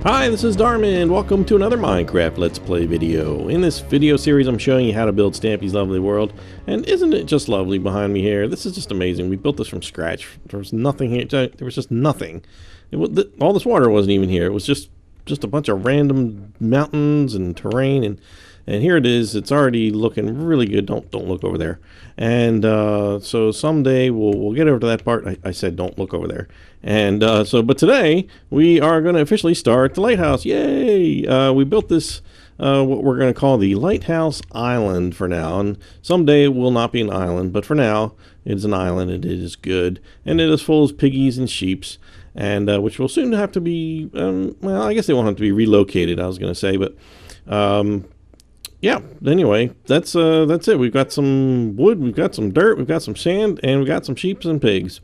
Hi, this is Darman. Welcome to another Minecraft Let's Play video. In this video series, I'm showing you how to build Stampy's lovely world. And isn't it just lovely behind me here? This is just amazing. We built this from scratch. There was nothing here. There was just nothing. All this water wasn't even here. It was just a bunch of random mountains and terrain. And here it is. It's already looking really good. Don't look over there. And so someday we'll get over to that part. I said don't look over there. And but today we are going to officially start the lighthouse. Yay! We built this what we're going to call the Lighthouse Island for now. And someday it will not be an island, but for now it's an island. And it is good, and it is full of piggies and sheeps, and which will soon have to be. Well, I guess they won't have to be relocated. I was going to say, but. Yeah, anyway, that's it. We've got some wood, we've got some dirt, we've got some sand, and we've got some sheep and pigs.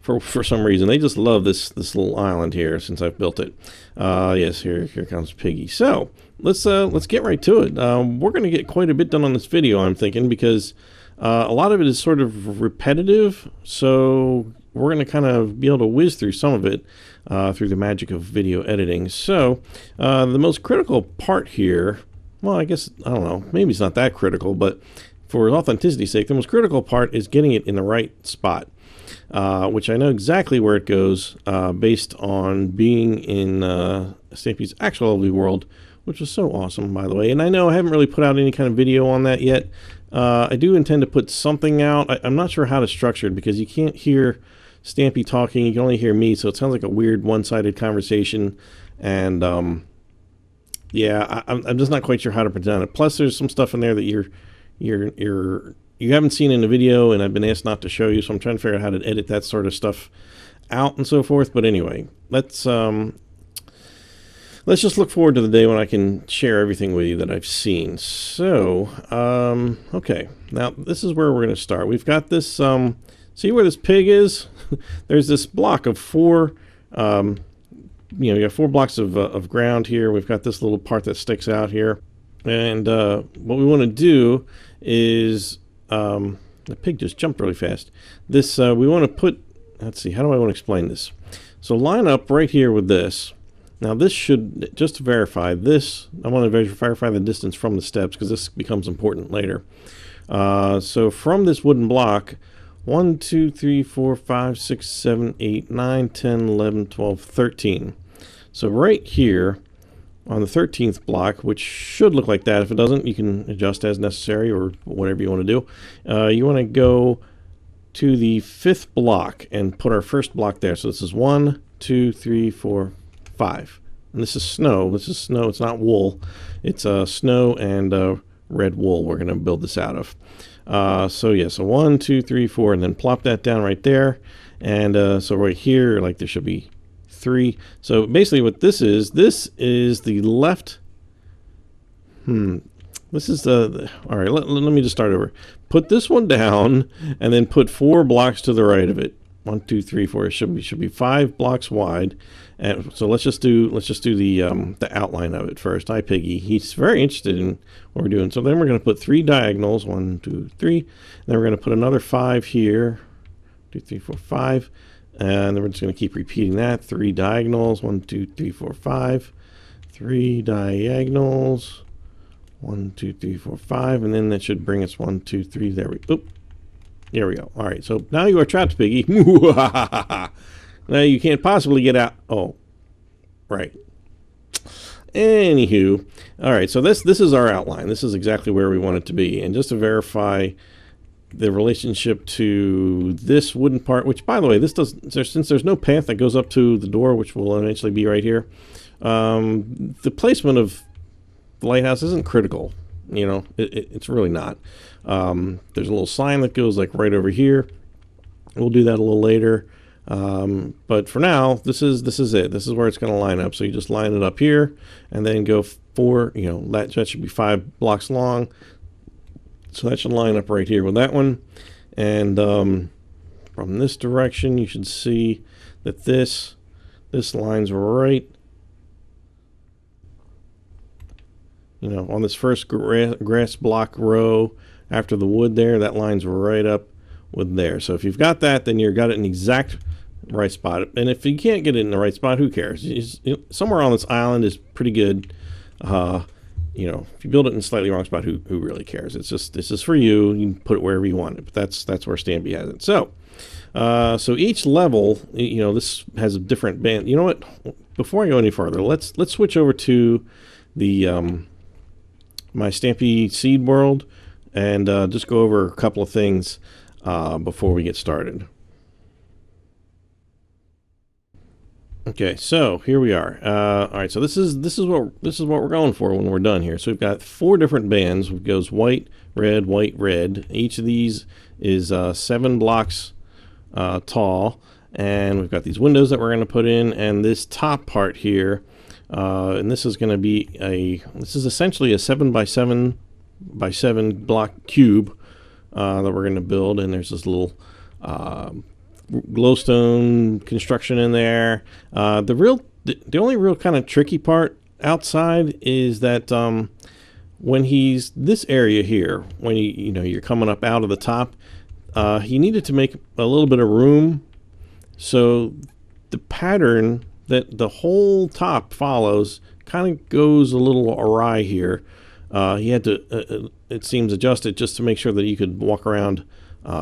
For some reason, they just love this little island here since I've built it. Yes, here comes Piggy. So let's get right to it. We're going to get quite a bit done on this video, I'm thinking, because a lot of it is sort of repetitive. So we're going to kind of be able to whiz through some of it through the magic of video editing. So the most critical part here. Well, I guess, I don't know, maybe it's not that critical, but for authenticity's sake, the most critical part is getting it in the right spot, which I know exactly where it goes based on being in Stampy's actual lovely world, which was so awesome, by the way. And I know I haven't really put out any kind of video on that yet. I do intend to put something out. I'm not sure how to structure it because you can't hear Stampy talking. You can only hear me, so it sounds like a weird one-sided conversation. And yeah, I'm just not quite sure how to present it. Plus, there's some stuff in there that you haven't seen in the video, and I've been asked not to show you. So I'm trying to figure out how to edit that sort of stuff out and so forth. But anyway, let's just look forward to the day when I can share everything with you that I've seen. So, okay, now this is where we're going to start. We've got this. See where this pig is? There's this block of four. You got 4 blocks of ground here. We've got this little part that sticks out here. And what we want to do is, the pig just jumped really fast. This, we want to put, let's see, how do I want to explain this? So line up right here with this. Now this should, just to verify this, I want to verify the distance from the steps because this becomes important later. So from this wooden block, 1, 2, 3, 4, 5, 6, 7, 8, 9, 10, 11, 12, 13. So right here on the 13th block, which should look like that. If it doesn't, you can adjust as necessary or whatever you want to do. You want to go to the 5th block and put our first block there. So this is 1, 2, 3, 4, 5. And this is snow. This is snow. It's not wool. It's snow and red wool we're going to build this out of. So yeah, so 1, 2, 3, 4, and then plop that down right there. And so right here, like there should be 3. So basically what this is the left. This is the all right, let me just start over. Put this one down and then put 4 blocks to the right of it. 1, 2, 3, 4. It should be 5 blocks wide. And so let's just do the outline of it first. Hi Piggy. He's very interested in what we're doing. So then we're going to put 3 diagonals. 1, 2, 3. Then we're going to put another 5 here. 2, 3, 4, 5. And then we're just going to keep repeating that. 3 diagonals. 1, 2, 3, 4, 5. 3 diagonals. 1, 2, 3, 4, 5. And then that should bring us 1, 2, 3. There we go. There we go. All right. So now you are trapped, Piggy. Now you can't possibly get out. Oh, right. Anywho, all right. So this is our outline. This is exactly where we want it to be. And just to verify the relationship to this wooden part, which by the way, since there's no path that goes up to the door, which will eventually be right here, the placement of the lighthouse isn't critical. You know, it's really not. There's a little sign that goes like right over here. We'll do that a little later. But for now, this is it. This is where it's going to line up. So you just line it up here and then go 4, that should be 5 blocks long. So that should line up right here with that one. And from this direction, you should see that this line's right, on this first grass block row after the wood there, that line's right up with there. So if you've got that, then you've got it in exact right spot. And if you can't get it in the right spot, who cares? Somewhere on this island is pretty good. You know, if you build it in a slightly wrong spot, who really cares? It's just, this is for you. You can put it wherever you want it, but that's where Stampy has it. So, so each level, you know, this has a different band. You know what? Before I go any further, let's switch over to the my Stampy seed world and just go over a couple of things before we get started. Okay, so here we are. All right, so this is what we're going for when we're done here. So we've got 4 different bands. It goes white, red. Each of these is 7 blocks tall, and we've got these windows that we're going to put in, and this top part here, and this is going to be this is essentially a 7 by 7 by 7 block cube that we're going to build, and there's this little glowstone construction in there. The only real kind of tricky part outside is that when he's this area here, when you're coming up out of the top, he needed to make a little bit of room, so the pattern that the whole top follows kind of goes a little awry here. He had to it seems adjust it just to make sure that you could walk around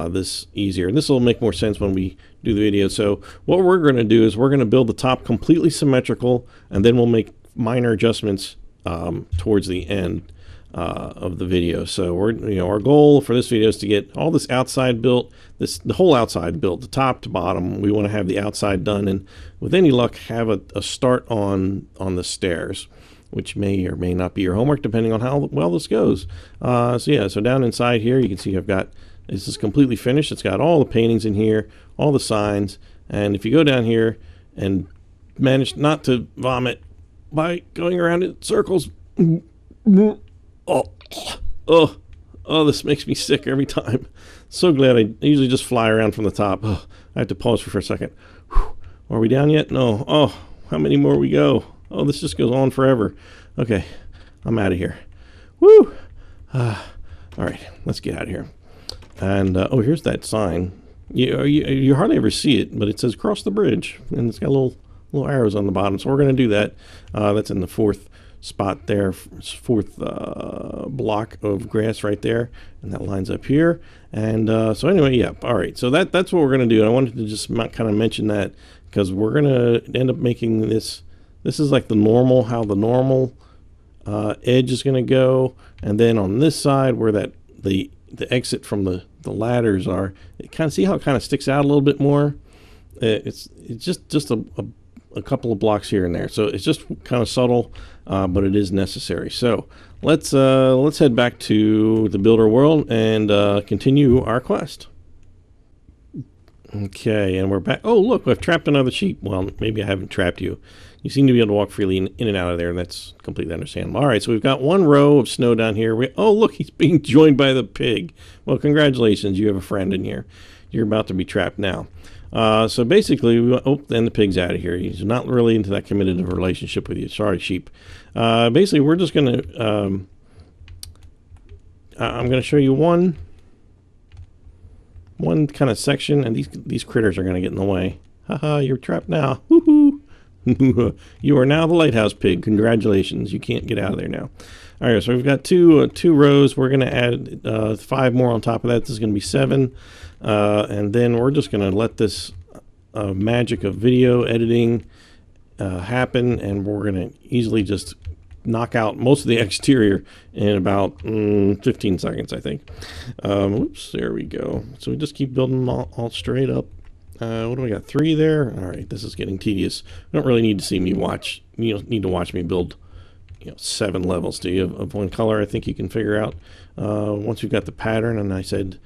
this easier, and this will make more sense when we do the video. So what we're going to do is we're going to build the top completely symmetrical, and then we'll make minor adjustments towards the end of the video. So our goal for this video is to get all this outside built, the whole outside built, the top to bottom. We want to have the outside done, and with any luck have a start on the stairs, which may or may not be your homework depending on how well this goes. So down inside here you can see I've got, this is completely finished. It's got all the paintings in here, all the signs, and if you go down here and manage not to vomit by going around in circles, this makes me sick every time. So glad I usually just fly around from the top. I have to pause for a second. Are we down yet? No. How many more we go? This just goes on forever. Okay, I'm out of here. Woo! All right, let's get out of here. And here's that sign. You hardly ever see it, but it says cross the bridge, and it's got little arrows on the bottom. So we're going to do that. That's in the 4th spot there, 4th block of grass right there, and that lines up here. And so anyway, yeah. All right. So that's what we're going to do. And I wanted to just kind of mention that because we're going to end up making this. This is like how the normal edge is going to go, and then on this side where the exit from the ladders are, see how it kind of sticks out a little bit more. It's just a couple of blocks here and there, so it's just kind of subtle, but it is necessary. So let's head back to the builder world and continue our quest. Okay, and we're back. Oh, look, I've trapped another sheep. Well, maybe I haven't trapped you. You seem to be able to walk freely in and out of there, and that's completely understandable. All right, so we've got 1 row of snow down here. Look, he's being joined by the pig. Well, congratulations, you have a friend in here. You're about to be trapped now. So basically, then the pig's out of here. He's not really into that committed of a relationship with you. Sorry, sheep. Basically, we're just going to... I'm going to show you one kind of section, and these critters are going to get in the way. Haha, you're trapped now. Woohoo! You are now the lighthouse pig. Congratulations. You can't get out of there now. All right, so we've got two rows. We're going to add 5 more on top of that. This is going to be 7. And then we're just going to let this magic of video editing happen, and we're going to easily just knock out most of the exterior in about 15 seconds, I think. Oops, there we go. So we just keep building them all straight up. What do we got? 3 there. All right, this is getting tedious. You don't really need to see me watch. You don't need to watch me build 7 levels, do you, of one color. I think you can figure out once you've got the pattern. And I said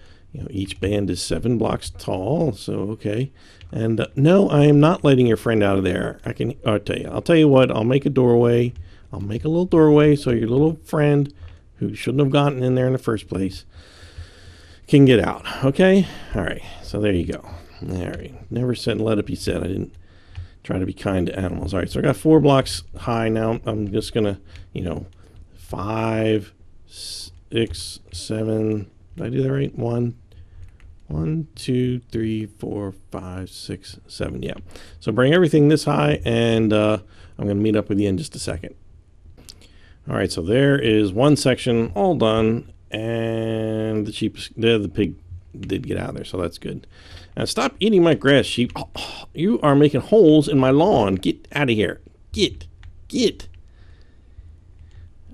each band is 7 blocks tall, so okay. And no, I am not letting your friend out of there. I'll tell you what, I'll make a doorway. I'll make a little doorway so your little friend, who shouldn't have gotten in there in the first place, can get out. Okay? All right, so there you go. All right, never said let it be said. I didn't try to be kind to animals. All right, so I got 4 blocks high now. I'm just gonna 5, 6, 7. Did I do that right? 1, 1, 2, 3, 4, 5, 6, 7. Yeah. So bring everything this high, and I'm going to meet up with you in just a second. All right, so there is one section all done, and the pig did get out of there, so that's good. Now stop eating my grass, sheep. Oh, you are making holes in my lawn. Get out of here. Get.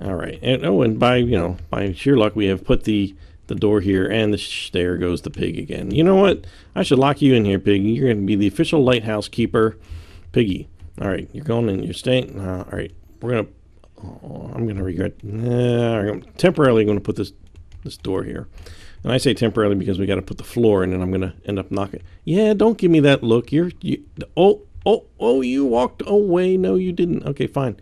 All right, and by sheer luck, we have put the door here, and there goes the pig again. You know what? I should lock you in here, pig. You're going to be the official lighthouse keeper, piggy. All right, you're going and you're staying. All right, I'm going to regret. I'm temporarily going to put this door here. And I say temporarily because we got to put the floor in, and I'm going to end up knocking. Yeah, don't give me that look. You walked away. No, you didn't. Okay, fine.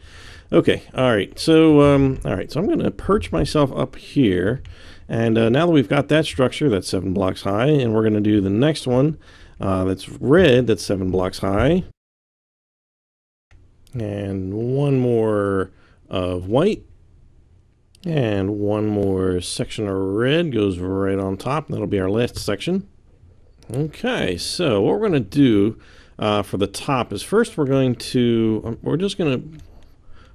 Okay, all right. So, I'm going to perch myself up here. And now that we've got that structure, that's 7 blocks high, and we're going to do the next one that's red, that's 7 blocks high. And one more of white. And one more section of red goes right on top. That'll be our last section. Okay, so what we're going to do for the top is first we're just going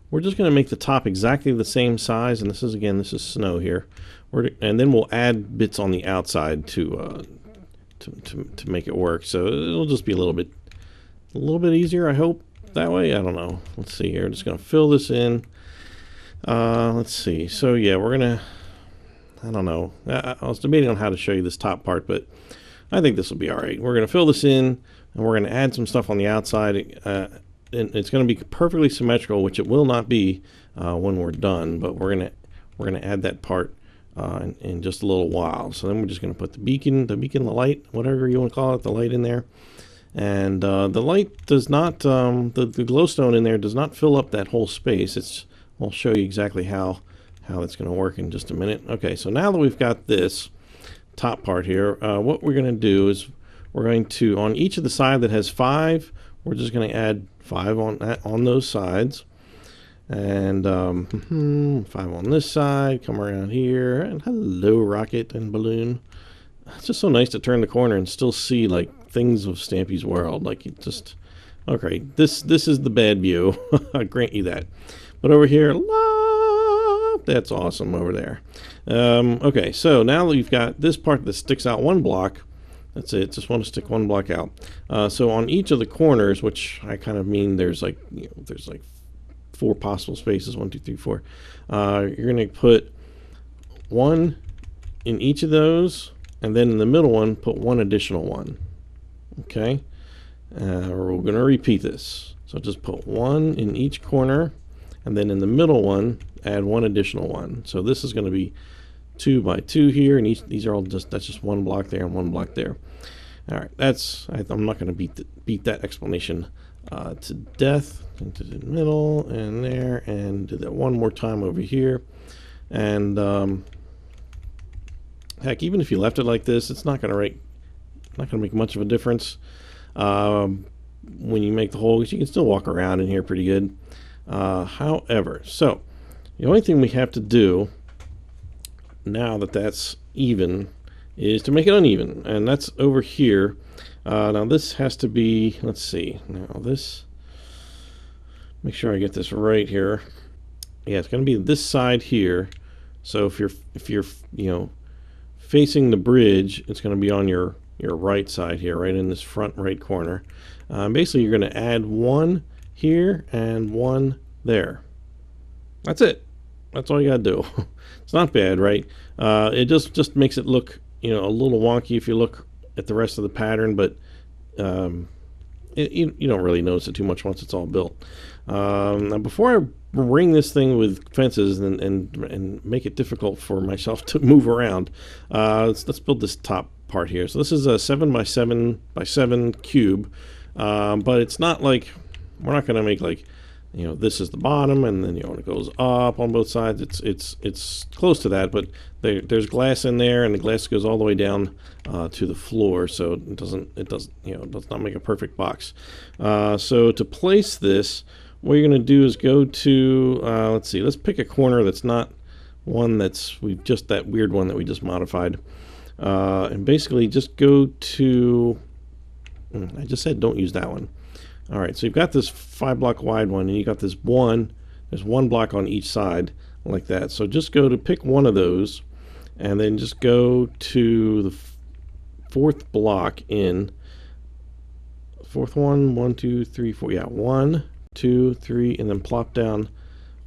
to make the top exactly the same size, and this is snow here. And then we'll add bits on the outside to make it work. So it'll just be a little bit easier, I hope, that way. I don't know. Let's see here. I'm just going to fill this in. Let's see. So yeah, I don't know. I was debating on how to show you this top part, but I think this will be all right. We're going to fill this in, and we're going to add some stuff on the outside. And it's going to be perfectly symmetrical, which it will not be when we're done. But we're going to add that part in just a little while. So then we're just going to put the beacon, the light, whatever you want to call it, the light in there. And the light does not, the glowstone in there does not fill up that whole space. I'll show you exactly how that's going to work in just a minute. Okay, so now that we've got this top part here, what we're going to do is we're going to, on each of the side that has 5, we're just going to add 5 on those sides. And 5 on this side, come around here, and hello, rocket and balloon. It's just so nice to turn the corner and still see like things of Stampy's world. Like it just, okay, this is the bad view. I grant you that. But over here, that's awesome over there. Okay, so now that we've got this part that sticks out 1 block, that's it. Just want to stick 1 block out. So on each of the corners, which I kind of mean there's like 4 possible spaces, 1, 2, 3, 4. You're going to put 1 in each of those, and then in the middle one, put 1 additional one. Okay? We're going to repeat this. So just put 1 in each corner, and then in the middle one, add 1 additional one. So this is going to be 2 by 2 here, and these are all that's just 1 block there and 1 block there. All right, I'm not going to beat that explanation to death. Into the middle and there, and do that 1 more time over here. And heck, even if you left it like this, it's not going to make much of a difference when you make the hole, because you can still walk around in here pretty good. However, so the only thing we have to do now that that's even is to make it uneven, and that's over here. Now this has to be, let's see, now this, make sure I get this right here. Yeah, it's going to be this side here. So if you're facing the bridge, it's going to be on your right side here, right in this front right corner. Basically, you're going to add 1 here and 1 there. That's it. That's all you got to do. It's not bad, right? It just makes it look a little wonky if you look at the rest of the pattern, but you don't really notice it too much once it's all built. Now before I ring this thing with fences and make it difficult for myself to move around, let's build this top part here. So this is a 7 by 7 by 7 cube, but it's not like, we're not going to make like, this is the bottom, and then it goes up on both sides. It's close to that, but there's glass in there, and the glass goes all the way down to the floor, so it does not make a perfect box. So to place this, what you're going to do is go to let's see, let's pick a corner that's not one that weird one that we just modified. And basically just go to, I just said don't use that one. All right, so you've got this 5-block wide one, and you got this one, there's one block on each side like that. So just go to pick one of those, and then just go to the fourth block in, fourth one, 1, 2, 3, 4, yeah, 1, 2, 3, and then plop down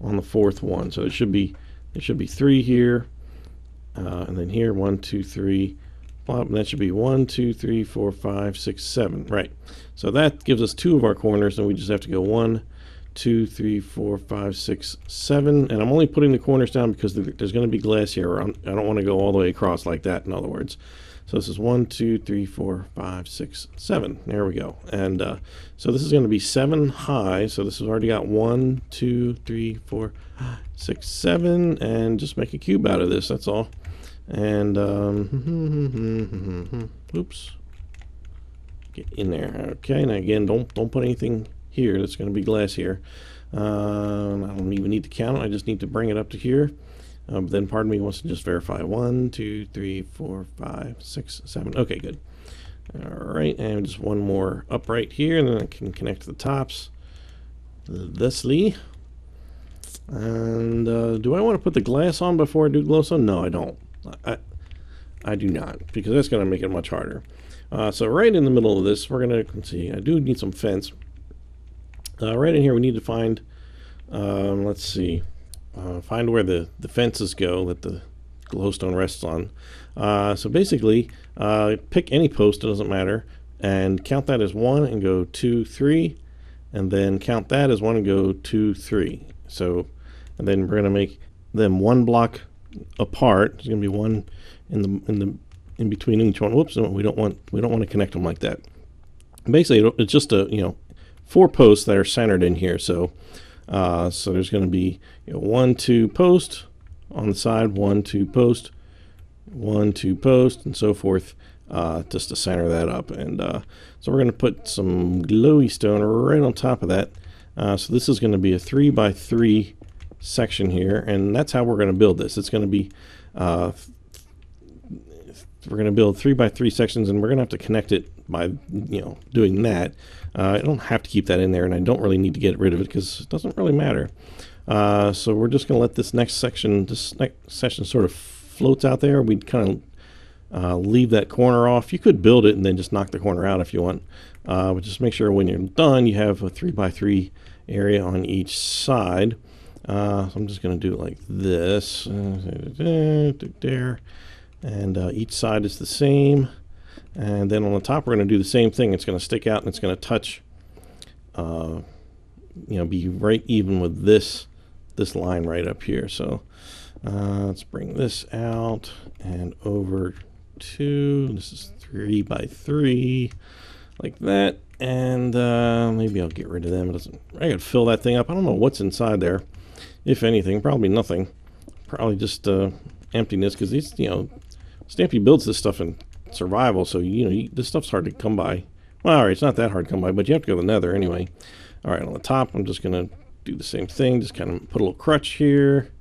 on the fourth one. So there should be 3 here, and then here 1, 2, 3, plop, and that should be 1, 2, 3, 4, 5, 6, 7. Right. So that gives us 2 of our corners, and we just have to go 1, 2, 3, 4, 5, 6, 7. And I'm only putting the corners down because there's going to be glass here. I don't want to go all the way across like that, in other words. So this is 1, 2, 3, 4, 5, 6, 7. There we go. And so this is going to be 7 high. So this has already got 1, 2, 3, 4, 6, 7. And just make a cube out of this. That's all. And oops. Get in there. Okay. Now again, don't put anything here. That's going to be glass here. I don't even need to count it. I just need to bring it up to here. Then pardon me, wants to just verify 1, 2, 3, 4, 5, 6, 7. Okay, good. All right, and just one more upright here, and then I can connect to the tops thusly. And do I want to put the glass on before I do glowstone? No, I don't. I do not, because that's going to make it much harder. So right in the middle of this, we're going to, let's see, I do need some fence. Right in here, we need to find, let's see, find where the fences go that the glowstone rests on. So basically, pick any post, it doesn't matter, and count that as 1 and go 2, 3, and then count that as 1 and go 2, 3. So, and then we're going to make them 1 block apart. There's going to be 1 in between each one. Whoops, no, we don't want to connect them like that. Basically, it's just a 4 posts that are centered in here. So so there's going to be 1, 2 post on the side, 1, 2 post, 1, 2 post, and so forth, just to center that up. And so we're going to put some glowy stone right on top of that. So this is going to be a 3 by 3 section here, and that's how we're going to build this. It's going to be we're going to build 3 by 3 sections, and we're going to have to connect it by doing that. I don't have to keep that in there, and I don't really need to get rid of it because it doesn't really matter. So we're just going to let this next section sort of floats out there. We'd kind of leave that corner off. You could build it and then just knock the corner out if you want. But just make sure when you're done, you have a 3 by 3 area on each side. So I'm just going to do it like this. There. And each side is the same. And then on the top, we're going to do the same thing. It's going to stick out and it's going to touch, be right even with this line right up here. So let's bring this out and over to, this is 3 by 3, like that. And maybe I'll get rid of them. I got to fill that thing up. I don't know what's inside there. If anything, probably nothing. Probably just emptiness, because these, Stampy builds this stuff in survival, so this stuff's hard to come by. Well, all right, it's not that hard to come by, but you have to go to the nether anyway. All right, on the top, I'm just gonna do the same thing. Just kind of put a little crutch here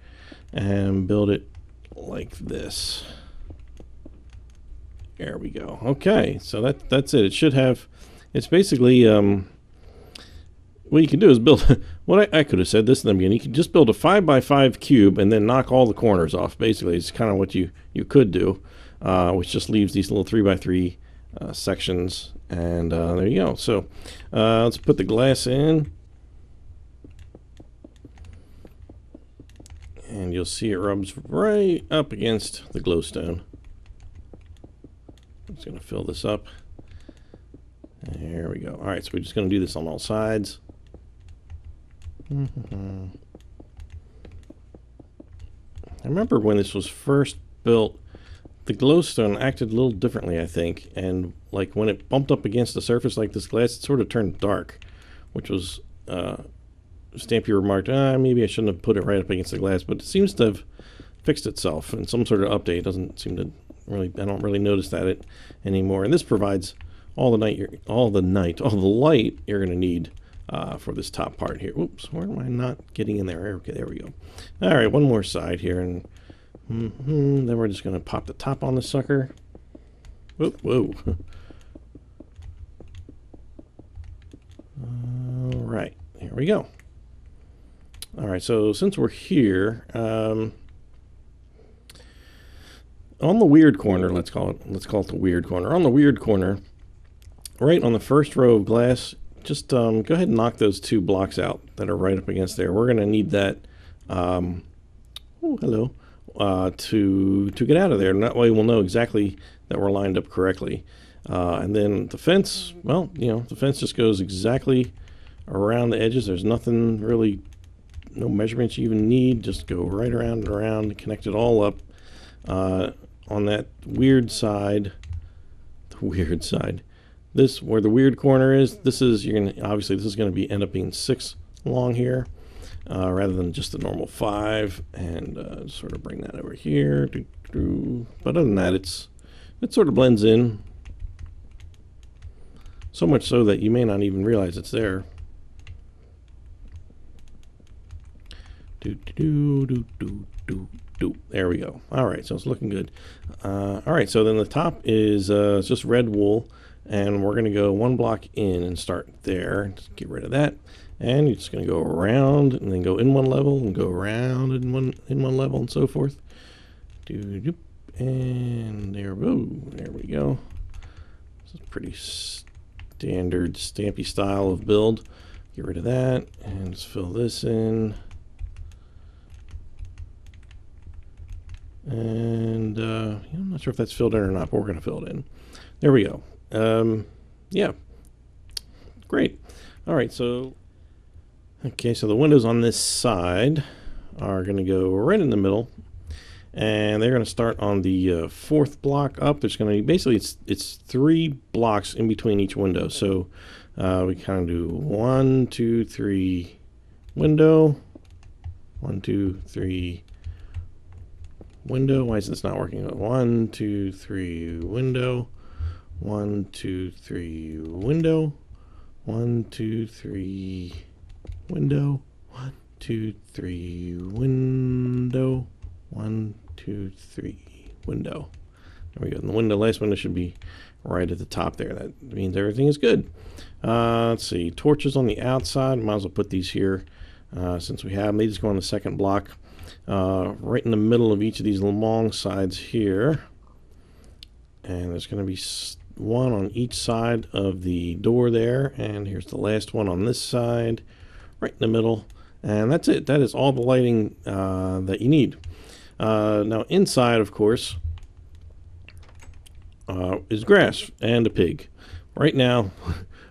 and build it like this. There we go. Okay, so that's it. It should have. It's basically what you can do is build. What I could have said this in the beginning. You can just build a 5 by 5 cube and then knock all the corners off. Basically, it's kind of what you could do. Which just leaves these little 3 by 3 sections, and there you go. So let's put the glass in, and you'll see it rubs right up against the glowstone. I'm just going to fill this up. There we go. All right, so we're just going to do this on all sides. I remember when this was first built, the glowstone acted a little differently, I think, and like when it bumped up against the surface like this glass, it sort of turned dark, which was Stampy remarked, maybe I shouldn't have put it right up against the glass, but it seems to have fixed itself in some sort of update. It doesn't seem to really, I don't really notice that anymore. And this provides all the light you're going to need for this top part here. Oops, where am I not getting in there? Okay, there we go. All right, one more side here, and then we're just going to pop the top on the sucker. Whoa, whoa. All right, here we go. All right, so since we're here, on the weird corner, let's call it the weird corner. On the weird corner, right on the first row of glass, just go ahead and knock those 2 blocks out that are right up against there. We're going to need that. Oh, hello. To get out of there, and that way we'll know exactly that we're lined up correctly. And then the fence, well, you know, the fence just goes exactly around the edges. There's nothing really, no measurements you even need. Just go right around and around, connect it all up. On that weird side, this where the weird corner is, this is, you're gonna, obviously this is going to be end up being 6 long here, rather than just the normal 5, and sort of bring that over here. But other than that, it sort of blends in, so much so that you may not even realize it's there. There we go. All right, so it's looking good. All right, so then the top is just red wool, and we're going to go 1 block in and start there. Just get rid of that, and you're just going to go around and then go in 1 level and go around in one level and so forth. And there we go. This is pretty standard Stampy style of build. Get rid of that and just fill this in. And I'm not sure if that's filled in or not, but we're going to fill it in. There we go. Yeah, great. All right, so okay, so the windows on this side are going to go right in the middle, and they're going to start on the 4th block up. There's going to be basically it's 3 blocks in between each window. So we kind of do 1, 2, 3 window, 1, 2, 3 window. Why is this not working? 1, 2, 3 window, 1, 2, 3 window, 1, 2, 3 window, 1, 2, 3 window, 1, 2, 3 window. There we go. And the last window should be right at the top there. That means everything is good. Let's see. Torches on the outside. Might as well put these here since we have them. They just go on the 2nd block. Right in the middle of each of these long sides here. And there's going to be 1 on each side of the door there. And here's the last one on this side, right in the middle. And that's it. That is all the lighting that you need. Now inside, of course, is grass and a pig. Right now,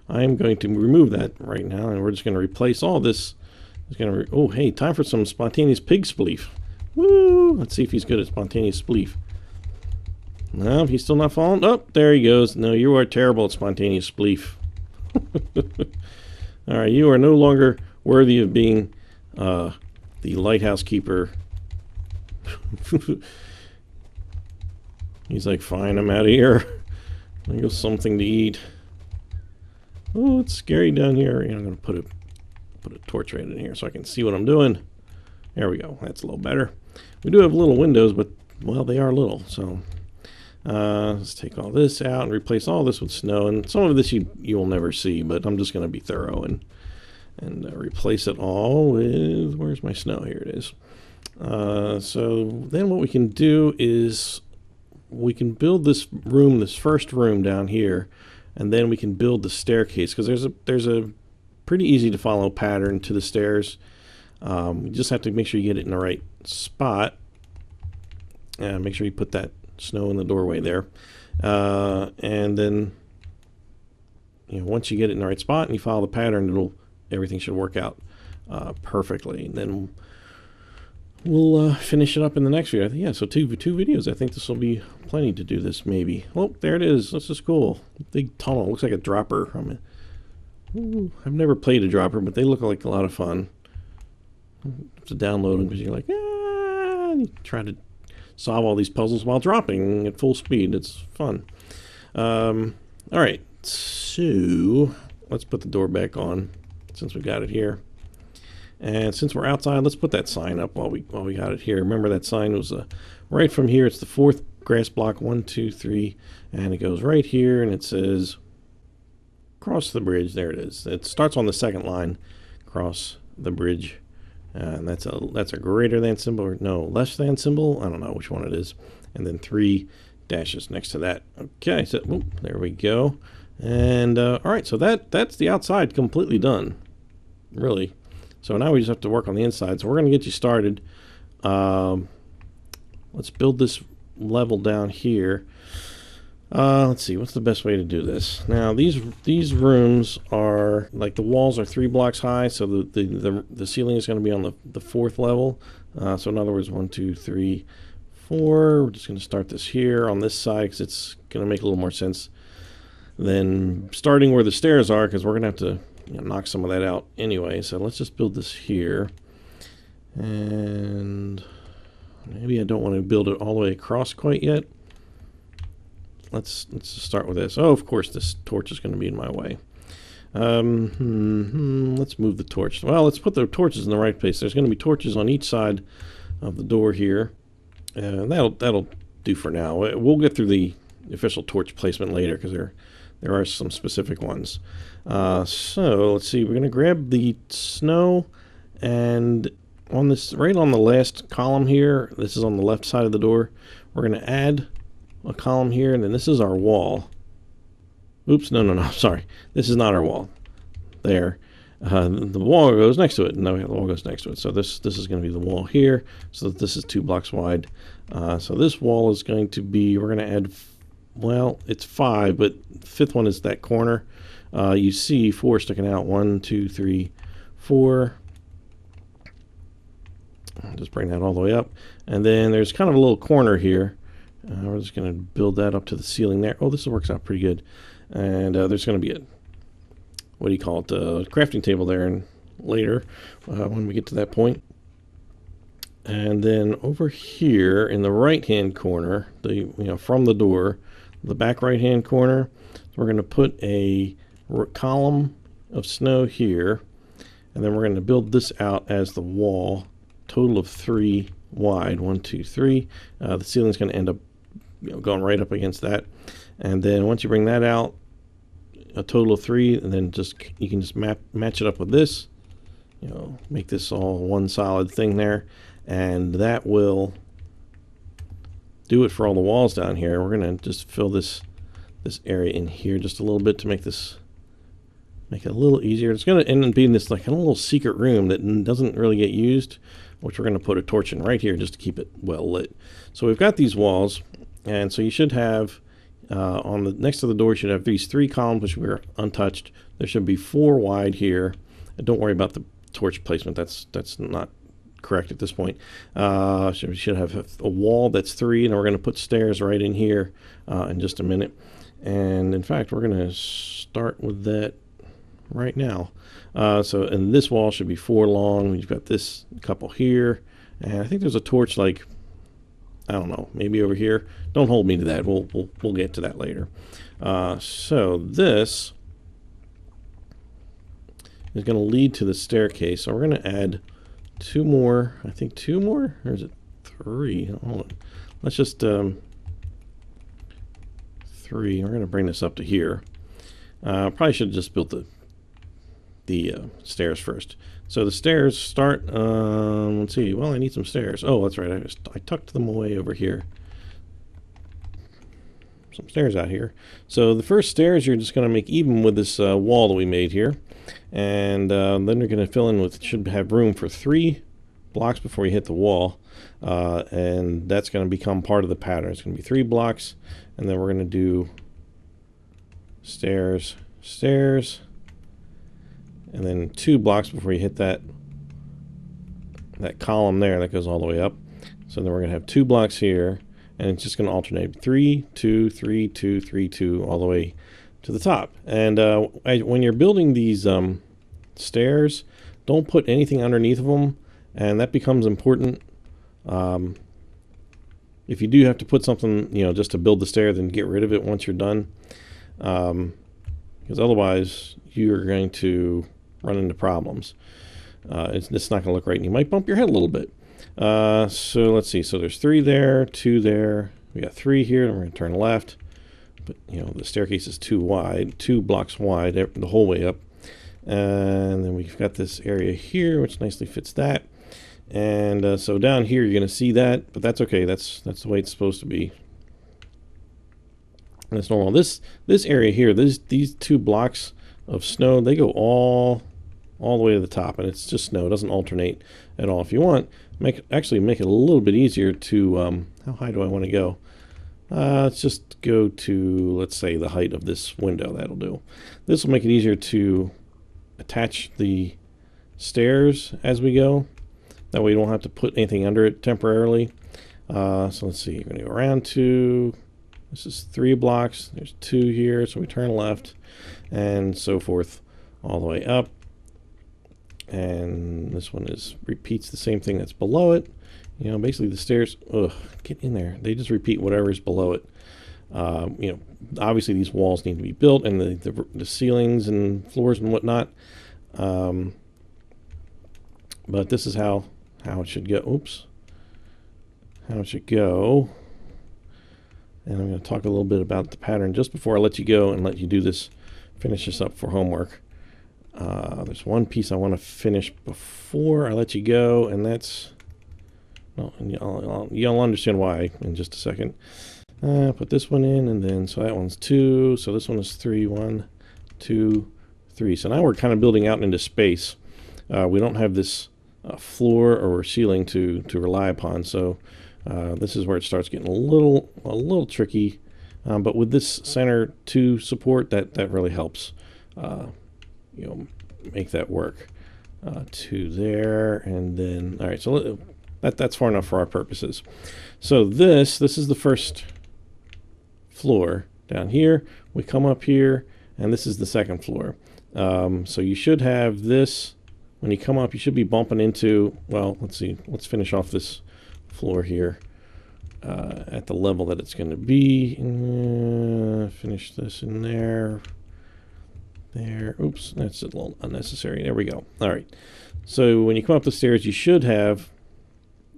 I am going to remove that right now, and we're just going to replace all this. Oh, hey, time for some spontaneous pig spleef. Woo! Let's see if he's good at spontaneous spleef. No, he's still not falling. Oh, there he goes. No, you are terrible at spontaneous spleef. All right, you are no longer worthy of being the lighthouse keeper. He's like, fine, I'm out of here. I got something to eat. Oh, it's scary down here. I'm going to put a torch right in here so I can see what I'm doing. There we go. That's a little better. We do have little windows, but, well, they are little. So let's take all this out and replace all this with snow. And some of this you'll never see, but I'm just going to be thorough and replace it all with, where's my snow? Here it is. So then what we can do is we can build this first room down here, and then we can build the staircase, because there's a pretty easy to follow pattern to the stairs. You just have to make sure you get it in the right spot. Make sure you put that snow in the doorway there, and then once you get it in the right spot and you follow the pattern, everything should work out perfectly. And then we'll finish it up in the next video. Yeah, so two videos. I think this will be plenty to do this, maybe. Oh, there it is. This is cool. Big tunnel. Looks like a dropper. I've never played a dropper, but they look like a lot of fun. You have to download them because you're like, and you try to solve all these puzzles while dropping at full speed. It's fun. All right, so let's put the door back on since we got it here. And since we're outside, let's put that sign up while we got it here. Remember that sign was right from here. It's the 4th grass block, 1, 2, 3, and it goes right here, and it says cross the bridge. There it is. It starts on the 2nd line, cross the bridge, and that's a greater than symbol, or no, less than symbol. I don't know which one it is. And then 3 dashes next to that. Okay, so there we go. And all right, so that's the outside completely done, really. So now we just have to work on the inside. So we're going to get you started. Let's build this level down here. Let's see, what's the best way to do this? Now these rooms are like, the walls are 3 blocks high, so the ceiling is going to be on the 4th level. So in other words, 1, 2, 3, 4. We're just going to start this here on this side because it's going to make a little more sense than starting where the stairs are, because we're going to have to knock some of that out anyway. So let's just build this here. And maybe I don't want to build it all the way across quite yet. Let's just start with this. Oh, of course, this torch is going to be in my way. Let's move the torch. Well, let's put the torches in the right place. There's going to be torches on each side of the door here. And that'll do for now. We'll get through the official torch placement later, because there are some specific ones. So let's see. We're going to grab the snow, and on this, right on the last column here, this is on the left side of the door, we're going to add a column here, and then this is our wall. Oops, no, sorry. This is not our wall. There. The wall goes next to it. No, the wall goes next to it. So this is going to be the wall here. So this is 2 blocks wide. So this wall is going to be, we're going to add, well, it's 5, but the 5th one is that corner. You see 4 sticking out. 1, 2, 3, 4. I'll just bring that all the way up. And then there's kind of a little corner here. We're just going to build that up to the ceiling there. Oh, this works out pretty good. And there's going to be a, what do you call it, crafting table there, and later when we get to that point. And then over here in the right hand corner, from the door, the back right hand corner, we're going to put a column of snow here, and then we're going to build this out as the wall, total of 3 wide. 1, 2, 3. The ceiling's going to end up going right up against that. And then once you bring that out, a total of 3, and then you can just match it up with this, make this all one solid thing there, and that will do it for all the walls down here. We're going to just fill this area in here just a little bit to make it a little easier. It's going to end up being this like a little secret room that doesn't really get used, which we're going to put a torch in right here just to keep it well lit. So we've got these walls, and so you should have on the next to the door, you should have these 3 columns which were untouched. There should be 4 wide here. And don't worry about the torch placement. That's not correct at this point. So we should have a wall that's 3, and we're going to put stairs right in here in just a minute. And in fact, we're going to start with that right now. And this wall should be 4 long. We've got this couple here, and I think there's a torch, like, I don't know, maybe over here. Don't hold me to that. We'll get to that later. So this is going to lead to the staircase. So we're going to add 2 more. I think 2 more, or is it 3? Hold on. Let's just 3. We're going to bring this up to here. Probably should have just built the stairs first. So the stairs start, let's see, well, I need some stairs. Oh, that's right, I tucked them away over here. Some stairs out here. So the first stairs you're just going to make even with this wall that we made here. And then you're going to fill in with, should have room for 3 blocks before you hit the wall. And that's going to become part of the pattern. It's going to be 3 blocks, and then we're going to do stairs, stairs, and then 2 blocks before you hit that column there that goes all the way up. So then we're going to have 2 blocks here, and it's just going to alternate 3, 2, 3, 2, 3, 2, all the way to the top. And when you're building these stairs, don't put anything underneath of them, and that becomes important. If you do have to put something, just to build the stair, then get rid of it once you're done, because otherwise you're going to run into problems. It's not going to look right, and you might bump your head a little bit. So let's see. So there's 3 there, 2 there. We got 3 here, and we're going to turn left. But you know, the staircase is too wide, 2 blocks wide the whole way up. And then we've got this area here, which nicely fits that. And so down here, you're going to see that, but that's okay. That's the way it's supposed to be. That's normal. This area here, these 2 blocks of snow, they go all the way to the top, and it's just snow. It doesn't alternate at all. If you want, actually make it a little bit easier to, how high do I want to go? Let's just go to, let's say, the height of this window. That'll do. This will make it easier to attach the stairs as we go. That way you don't have to put anything under it temporarily. So let's see. You're going to go around 2. This is 3 blocks. There's 2 here, so we turn left, and so forth all the way up. And this one repeats the same thing that's below it. You know, basically the stairs, get in there. They just repeat whatever is below it. You know, obviously these walls need to be built, and the ceilings and floors and whatnot. But this is how it should go. Oops. How it should go. And I'm going to talk a little bit about the pattern just before I let you go and let you do this, finish this up for homework. There's one piece I want to finish before I let you go, and that's, well, you'll understand why in just a second. Put this one in, and then, so that one's 2, so this one is 3, 1, 2, 3. So now we're kind of building out into space. We don't have this floor or ceiling to rely upon, so this is where it starts getting a little tricky, but with this center 2 support, that really helps, you know, make that work. 2 there, and then, all right, so that's far enough for our purposes. So this is the first floor down here. We come up here, and this is the second floor. So you should have this, when you come up, you should be bumping into, well, let's see, let's finish off this floor here at the level that it's going to be. Finish this in there. There. Oops, that's a little unnecessary. There we go. All right. So when you come up the stairs, you should have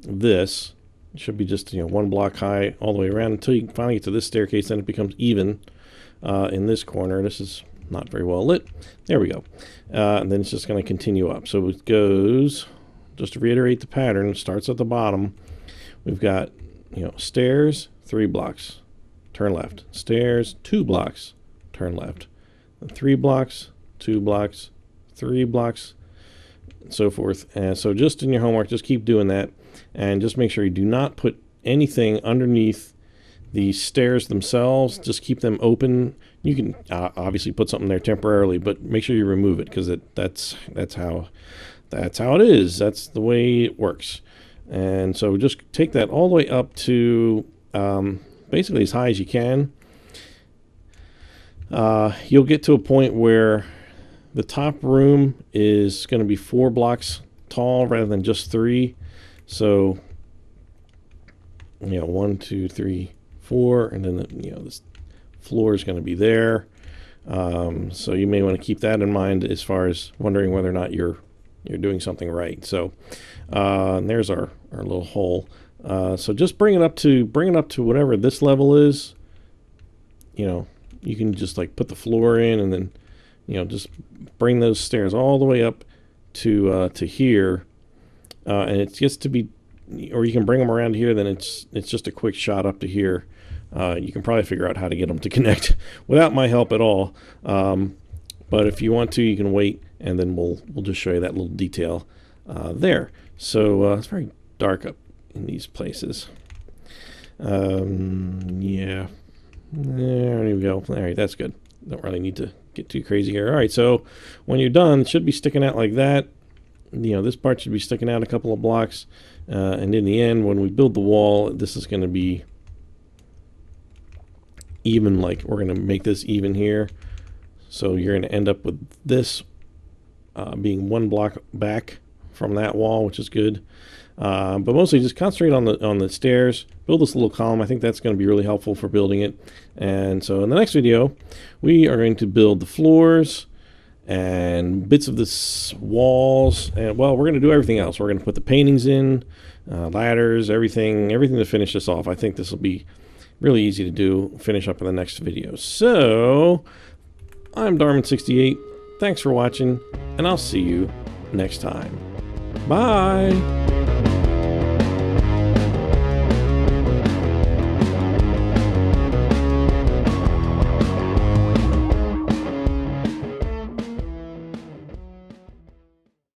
this. It should be just, you know, 1 block high all the way around until you finally get to this staircase. Then it becomes even in this corner. This is not very well lit. There we go. And then it's just going to continue up. So it goes, just to reiterate the pattern, it starts at the bottom. We've got, you know, stairs, 3 blocks, turn left. Stairs, 2 blocks, turn left. 3 blocks, 2 blocks, 3 blocks, and so forth. And so just in your homework, just keep doing that, and just make sure you do not put anything underneath the stairs themselves. Just keep them open. You can obviously put something there temporarily, but make sure you remove it, because that's how it is. That's the way it works. And so just take that all the way up to basically as high as you can. You'll get to a point where the top room is going to be 4 blocks tall rather than just 3. So, you know, 1, 2, 3, 4, and then you know, this floor is going to be there. So you may want to keep that in mind as far as wondering whether or not you're doing something right. So and there's our little hole. So just bring it up to whatever this level is. You know, you can just like put the floor in, and then, you know, just bring those stairs all the way up to here, and it gets to be, or you can bring them around here. Then it's just a quick shot up to here. You can probably figure out how to get them to connect without my help at all. But if you want to, you can wait, and then we'll just show you that little detail there. So it's very dark up in these places. Yeah. There we go. All right, that's good. Don't really need to get too crazy here. All right, so when you're done, it should be sticking out like that. You know, this part should be sticking out a couple of blocks. And in the end, when we build the wall, this is going to be even. Like, we're going to make this even here. So you're going to end up with this being 1 block back from that wall, which is good. But mostly just concentrate on the stairs. Build this little column. I think that's going to be really helpful for building it. And so in the next video, we are going to build the floors, and bits of this walls. And well, we're going to do everything else. We're going to put the paintings in, ladders, everything to finish this off. I think this will be really easy to do, finish up in the next video. So, I'm Darman68. Thanks for watching, and I'll see you next time. Bye!